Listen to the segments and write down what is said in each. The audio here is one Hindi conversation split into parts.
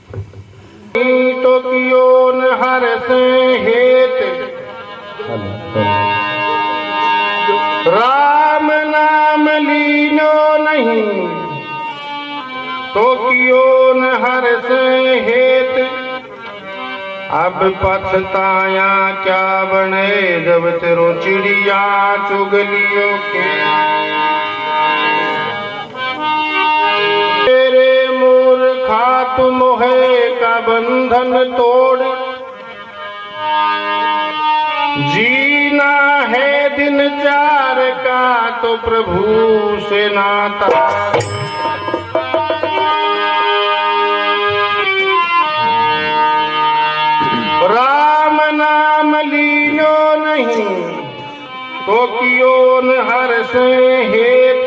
तो कियो न हर से हेत, राम नाम लीनो नहीं तो कियो न हर से हेत। अब पछताया क्या बने जब तेरो चिड़िया चुग लियो के। तेरे मूर्खा तू मोहे का बंधन तोड़, जीना है दिन चार का तो प्रभु से नाता। राम नाम लियो नहीं तो कियो न हर से हेत।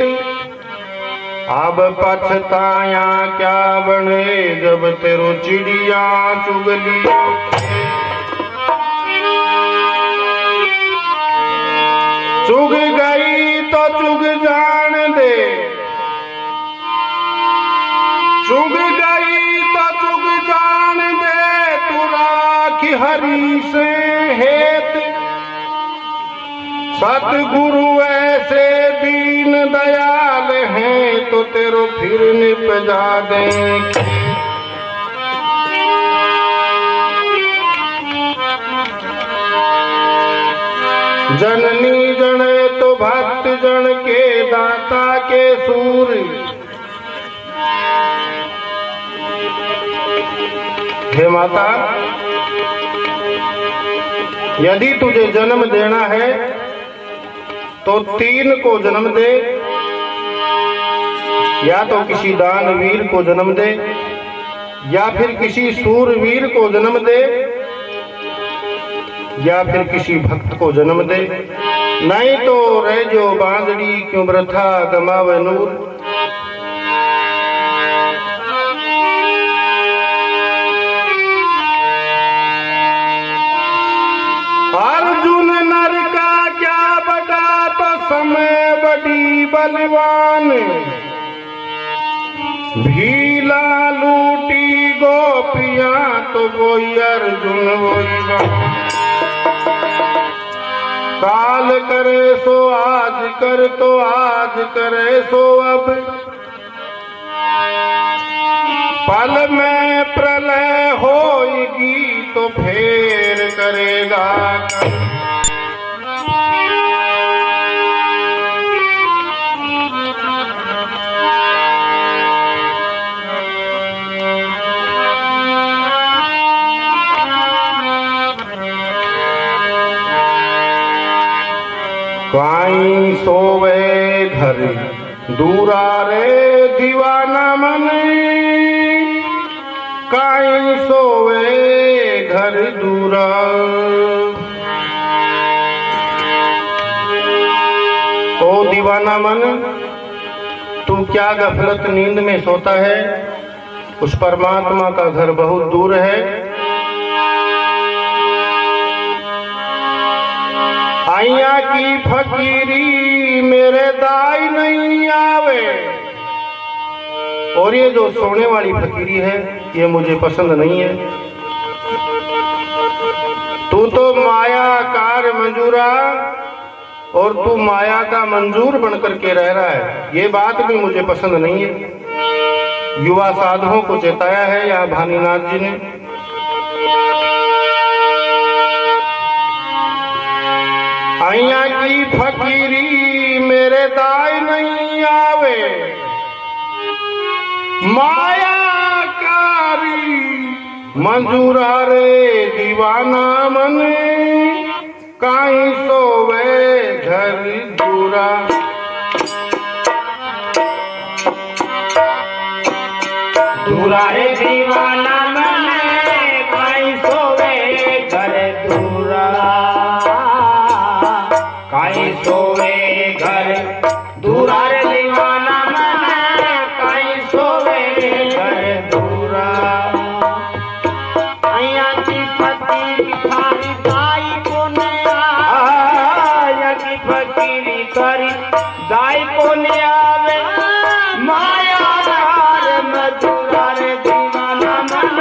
अब पछताया क्या बने जब तेरो चिड़िया चुग लियो। चुग गई तो चुग जान दे, चुग गई तो चुग जान दे, तू राखी हरि से हेत। सतगुरु ऐसे दीन दयाल हैं तो तेरो फिर निपजा दें। जननी जने तो भक्त जन के दाता के सूर। हे माता, यदि तुझे जन्म देना है तो 3 को जन्म दे, या तो किसी दानवीर को जन्म दे या फिर किसी सूरवीर को जन्म दे या फिर किसी भक्त को जन्म दे, नहीं तो रह जो बांधड़ी क्यों वृथा गमावे नूर। अर्जुन नर का क्या बड़ा तो समय बड़ी बलवान, भीला लूटी गोपियां तो वही अर्जुन वही। काल करे सो आज कर तो आज करे सो अब, पल में प्रलय होगी तो फेर करेगा कल। काई सोवे घर दूरा रे दीवाना मन, काई सोवे घर दूरा। ओ दीवाना मन, तू क्या गफलत नींद में सोता है, उस परमात्मा का घर बहुत दूर है। आइया की फकीरी मेरे दाई नहीं आवे, और ये जो सोने वाली फकीरी है ये मुझे पसंद नहीं है। तू तो माया कार मंजूरा और तू माया का मंजूर बनकर के रह रहा है, ये बात भी मुझे पसंद नहीं है। युवा साधुओं को चेताया है यहाँ भानीनाथ जी ने। आइया की फकीरी मेरे दाई नहीं आवे, माया कारी मंजूरा रे दीवाना मन, काई सोवे घर दूरा। दूरा रे दीवाना मन, काई सोवे घर दूरा। काई सोवे घर दूरा रे दीवाना मन, काई सोवे घर दूरा। आइया की फकीरी थारी दाई को ने आया की फकीरी थारी दाई को ने आवे, माया रे मधुरा रे दीवाना मन,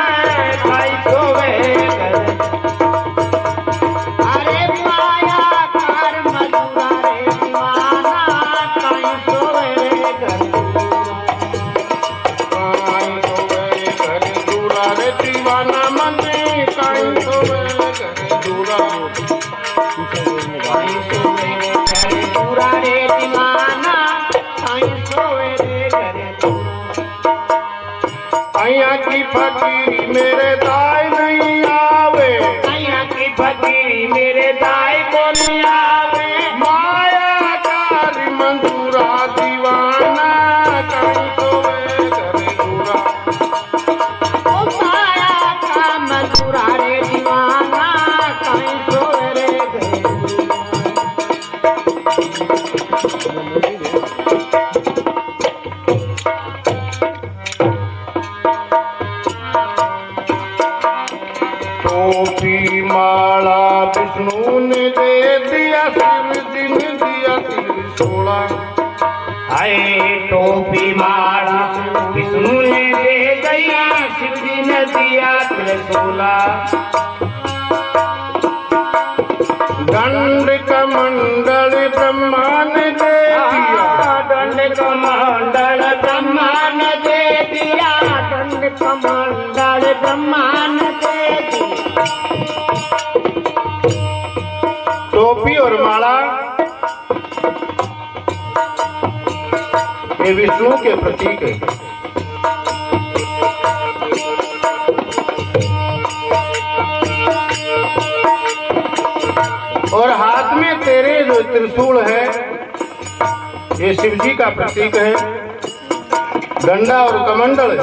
की फकीरी मेरे दाई नहीं आवे, माया की फकीरी मेरे दाई को नहीं आवे। माया कारी मंजूरा दीवाना कहीं सोवे करे दूरा। ओ माया का मंजूरा रे दीवाना कहीं सोवे रे गए। टोपी माला विष्णु ने दे दिया, शिव जी ने दिया त्रिशूला। हाय टोपी माला विष्णु ने दे दिया, शिव जी ने दिया त्रिशूला। दंड कमंडल ब्रह्मा ने दे दिया, दंड कमंडल ब्रह्मा ने दे दिया, दंड कमंडल ब्रह्मा ने दे दिया। टोपी और माला ये विष्णु के प्रतीक है। और हाथ में तेरे जो त्रिशूल है ये शिव जी का प्रतीक है। डंडा और कमंडल,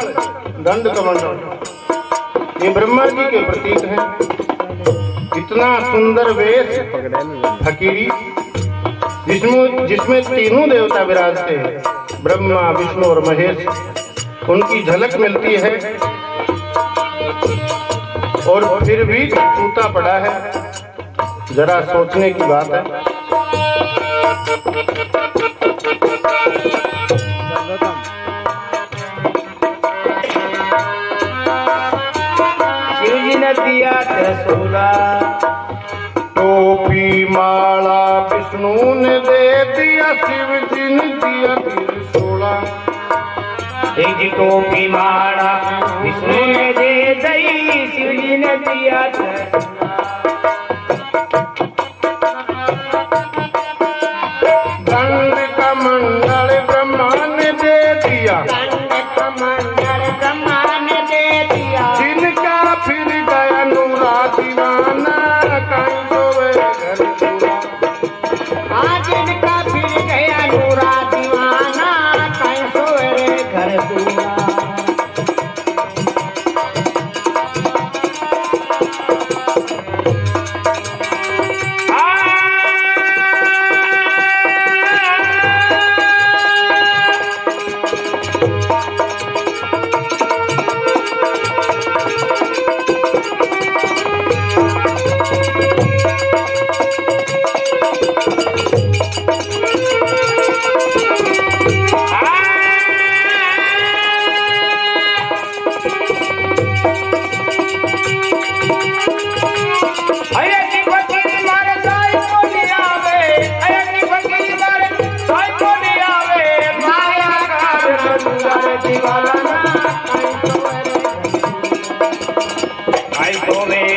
दंड कमंडल ये ब्रह्मा जी के प्रतीक हैं। इतना सुंदर वेश फकीरी जिसमें तीनों देवता विराजते हैं, ब्रह्मा विष्णु और महेश, उनकी झलक मिलती है। और फिर भी टूटा पड़ा है, जरा सोचने की बात है। शिव जी ने दिया त्रिशूला। टोपी माला विष्णु ने दे दिया, शिव जी ने दिया त्रिशूला। एक टोपी माला विष्णु ने दे दी, शिव जी ने दिया त्रिशूला। दंड कमंडल ब्रह्मा ने दे दिया, दंड कमंडल ब्रह्मा ने दे दिया। जिनका फिर गया नूरा दीवाना कहीं सोवे घर दूरा। आज इनका फिर गया नूरा दीवाना कहीं सोए रे घर दूरा।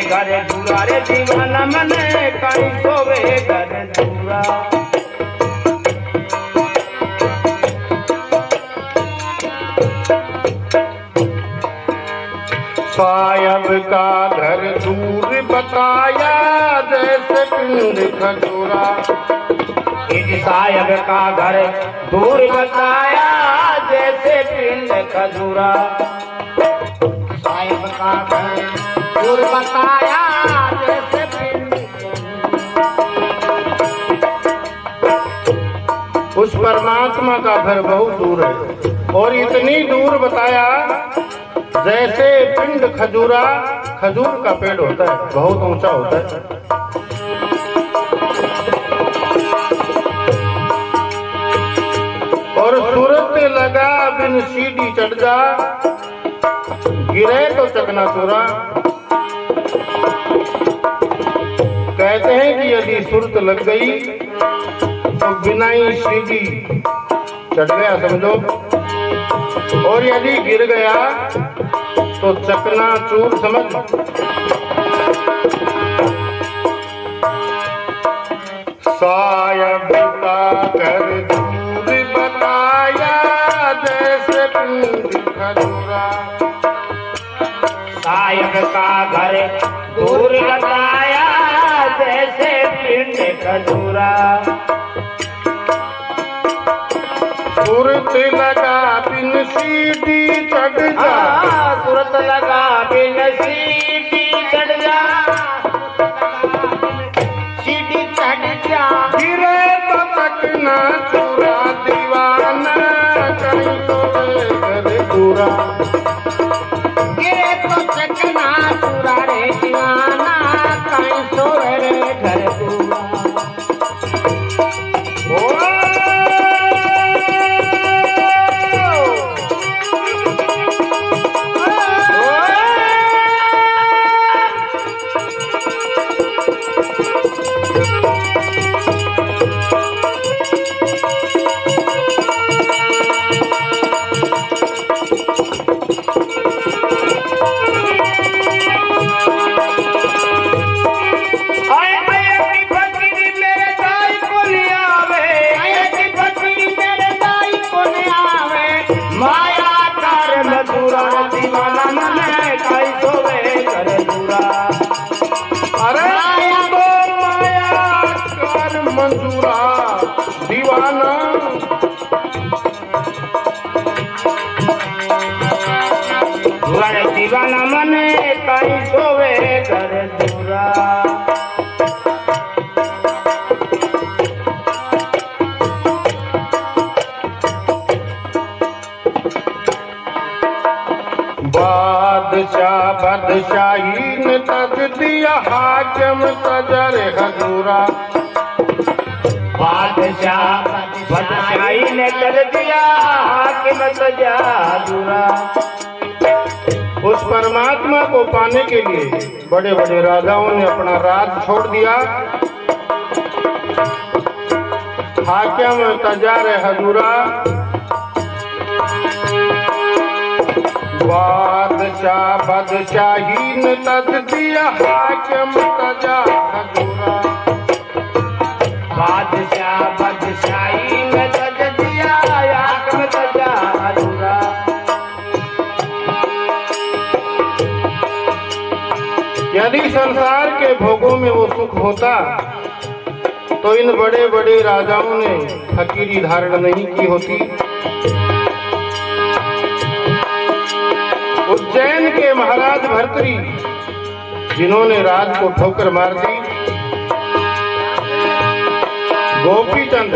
घर दूरा रे दीवाना मने कहीं सोवे घर दूरा। सायब का घर दूर बताया जैसे पिंड खजूरा। सायब का घर दूर बताया जैसे पिंड खजूरा। सायब का घर दूर बताया जैसे पिंड। उस परमात्मा का घर बहुत दूर है और इतनी दूर बताया जैसे पिंड खजूरा। खजूर का पेड़ होता है, बहुत ऊंचा होता है। और सूरत लगा बिन सीढ़ी चढ़ जा, गिरे तो चकनाचूरा। कहते हैं कि यदि सुरत लग गई तो बिना ही सीढ़ी चढ़ गया समझो, और यदि गिर गया तो चकनाचूर समझ। सायब का घर दूर बताया जैसे पिंड खजूरा। गायक का घर दूर लगाया जैसे पिंड खजूरा। सूरत लगा बिन सीढ़ी चढ़ जा, सूरत लगा बिन सीढ़ी चढ़ जा, सीढ़ी चढ़ जा। गिरे तो तक ना चूरा दीवाना कहीं तो घर दूरा। गिरे तो तक ना चूरा रे दीवाना कहीं तो रे घर दूरा। मंजूरा दीवाना दीवाना मने कहीं सोवे घर दूरा। बादशाह बादशाही ने तज दिया हाकिम तजर हजूरा। बादशाह बादशाही ने कर दिया हाकिम तजा हजूरा। उस परमात्मा को पाने के लिए बड़े बड़े राजाओं ने अपना राज छोड़ दिया। हाकिम तजार हजूरा बादशाह बादशाही ने तज दिया हाकिम तजा हजूरा। बादशाह बादशाही ने तज दिया हाकिम तजा हजूरा। यदि संसार के भोगों में वो सुख होता तो इन बड़े बड़े राजाओं ने फकीरी धारण नहीं की होती। उज्जैन के महाराज भर्तरी जिन्होंने राज को ठोकर मार दी, गोपीचंद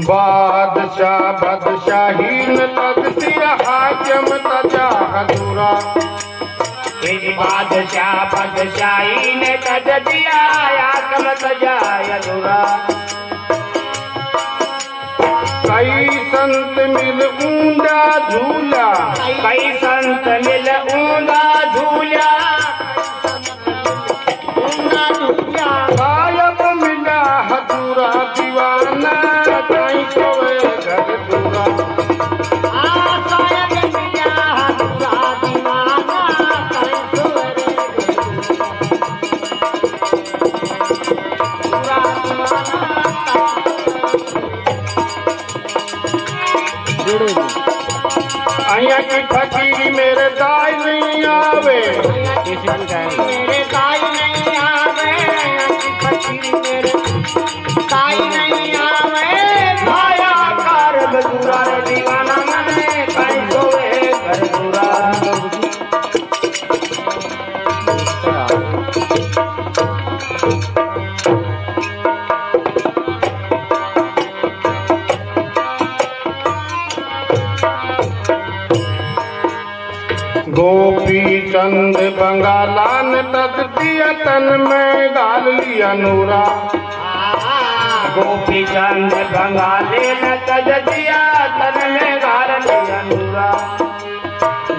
बादशाह बादशाही ने तज दिया हाकिम तजा हजूरा। बादशाह बादशाही ने तज दिया हाकिम तजा हजूरा। कई संत मिल ऊंडा झूला, कई संत मिल ऊंडा झूला। गायब मिला हजूरा दीवाना कहीं सोए घर दूरा। अया की फकीरी मेरे दाई नहीं आवे, मेरे दाई नहीं आवे, फकीरी मेरे दाई नहीं आवे। माया कार बदूरा दीवाना मने कहीं सोए घर दूरा। गोपी चंद बंगाला ने तज दिया तन में गाल लिया नूरा। गोपी चंद बंगाले ने तज दिया तन में गाल लिया नूरा।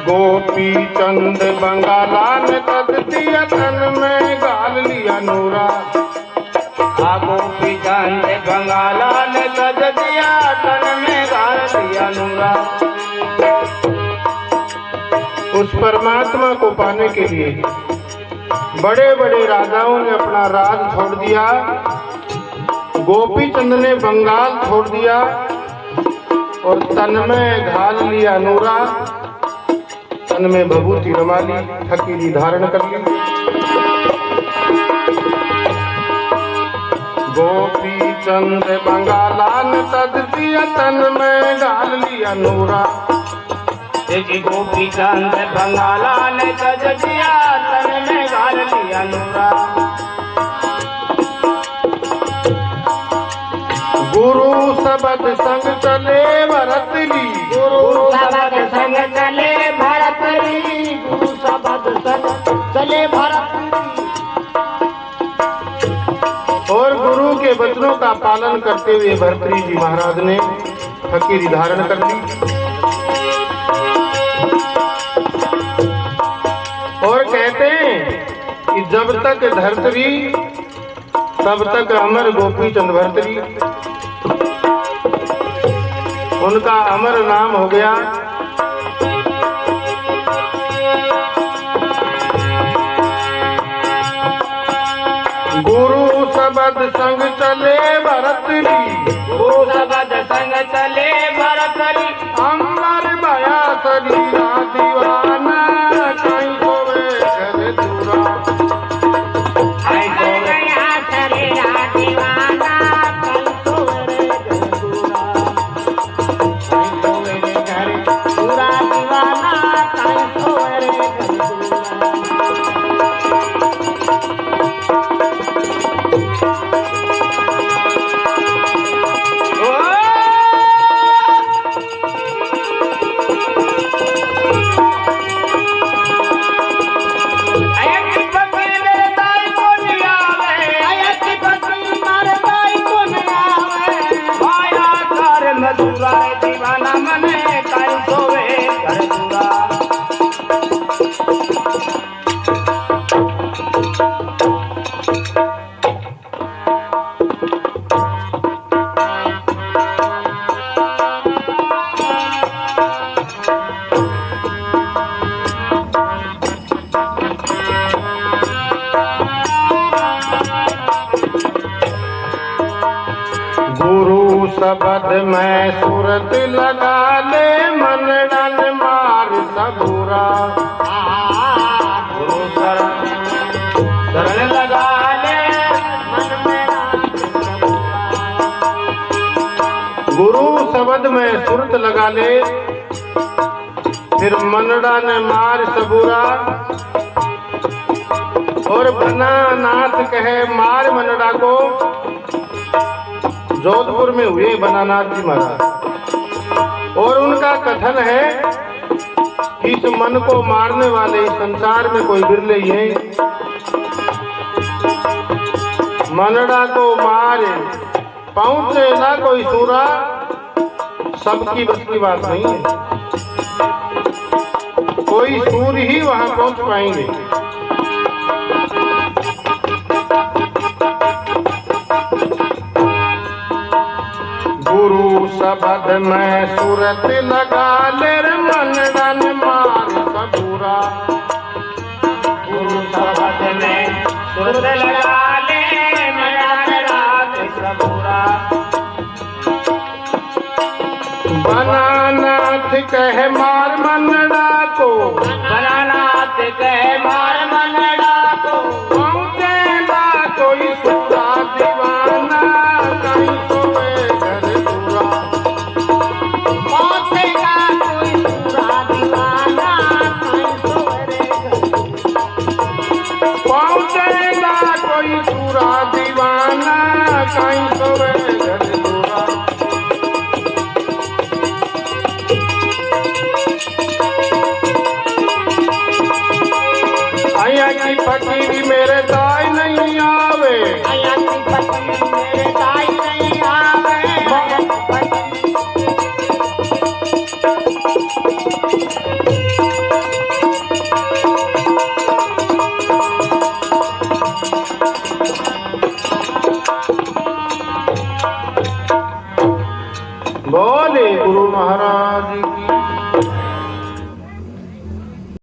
गोपी चंद बंगाला ने तज दिया तन में गाल लिया नूरा। गोपी चंद बंगाला ने तज दिया तन में गाल लिया नूरा। उस परमात्मा को पाने के लिए बड़े बड़े राजाओं ने अपना राज छोड़ दिया। गोपी चंद ने बंगाल छोड़ दिया और तन में घाल लिया नूरा, तन में भभूति रमा ली, फकीरी धारण कर ली। गोपी चंद बंगालान तद दिया, तन में घाल लिया नूरा। गोपी चंद बंगालान तद दिया, तन में घाल लिया नूरा। गुरु सबद संग चले भरत ली, गुरु सबद संग चले भरत ली, गुरु सबद संग चले भरत ली। और गुरु के वचनों का पालन करते हुए भर्तृहरि जी महाराज ने फकीरी धारण कर ली। और कहते हैं कि जब तक धर्तरी तब तक अमर गोपी चंद भर्तृहरि, उनका अमर नाम हो गया। गुरु सबद संग चले भरतरी, गुरु सबद संग चले भरतरी। अमर भया शरीरा दीवाना, कहीं होवे घर दूरा। अमर भया शरीरा दीवाना, कहीं होवे घर दूरा। कहीं होवे घर दूरा दीवाना, कहीं होवे घर दूरा। दीवाना मने कहीं सोवे घर दूरा। गुरु सबद में सूरत लगा ले, मन डन मार सबूरा। गुरु शरण लगा ले, मन में गुरु शब्द में सुरत लगा ले, फिर मनड़ा ने मार सबूरा। और बना नाथ कहे मार मनड़ा को, जोधपुर में हुए बनानाथ जी महाराज। और उनका कथन है कि इस मन को मारने वाले इस संसार में कोई बिरले ही हैं। मनड़ा को मारे पहुंचे ना कोई सूरा, सबकी बस की बात नहीं है। कोई सूर ही वहां पहुंच पाएंगे। गुरु शब्द में सूरत लगा ले, मन डन मार सबूरा। गुरु शब्द में सूरत लगा ले, मन डन मार सबूरा। बनानाथ कहे मार मनड़ा को, बनानाथ कहे मार मनड़ा को। पहुंचेगा कोई सूरा दीवाना, कहीं सोए घर दूरा। पहुंचेगा कोई सूरा दीवाना, कहीं सोए घर दूरा। पहुंचेगा कोई सूरा दीवाना, कहीं सोए घर दूरा। अया की फकीरी मेरे दाई नहीं आवे, अया की फकीरी मेरे दाई नहीं आवे। बोले गुरु महाराज की।